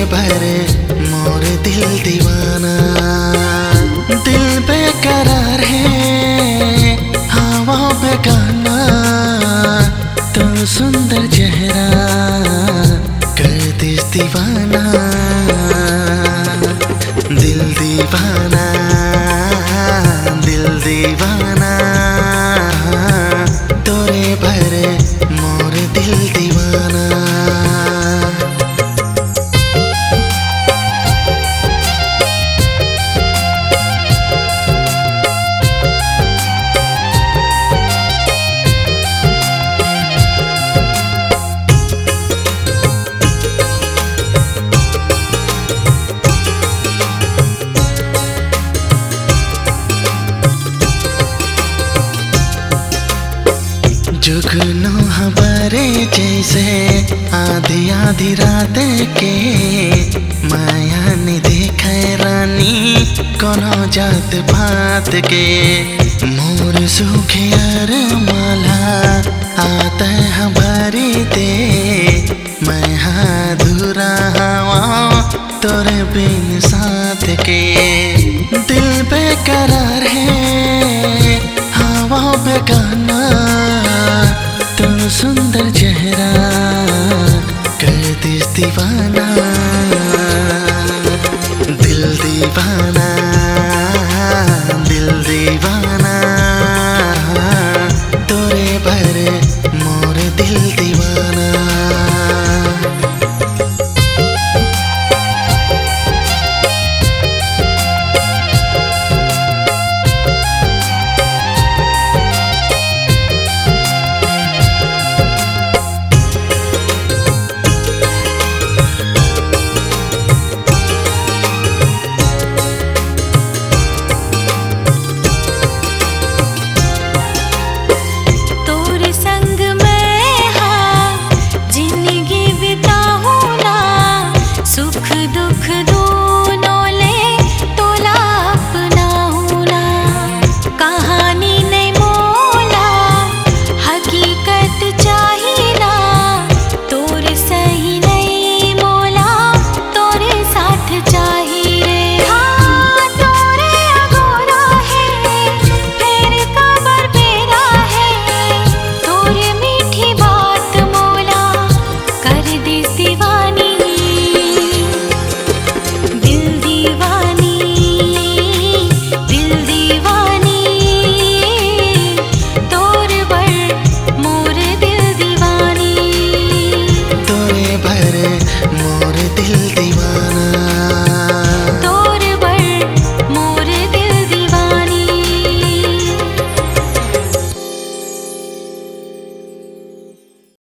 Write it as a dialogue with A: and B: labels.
A: भरे मोर दिल दीवाना। दिल बेकरार है हवा बेगाना, तो सुंदर चेहरा कर दिस दीवाना। दिल दीवाना, दिल दीवाना, तोरे भरे मोर दिल दीवाना। जुगनू हमारे जैसे आधी आधी रात के माया ने देखे रानी कोनो जात पात के। मोर सुखियर माला आता हमारी दे, मैं अधूरा हवा तोरे बिन साथ के। दिल बेकरार है हवा बेगाना, तो सुंदर चेहरा कर दिस दीवाना। दिल दीवाना,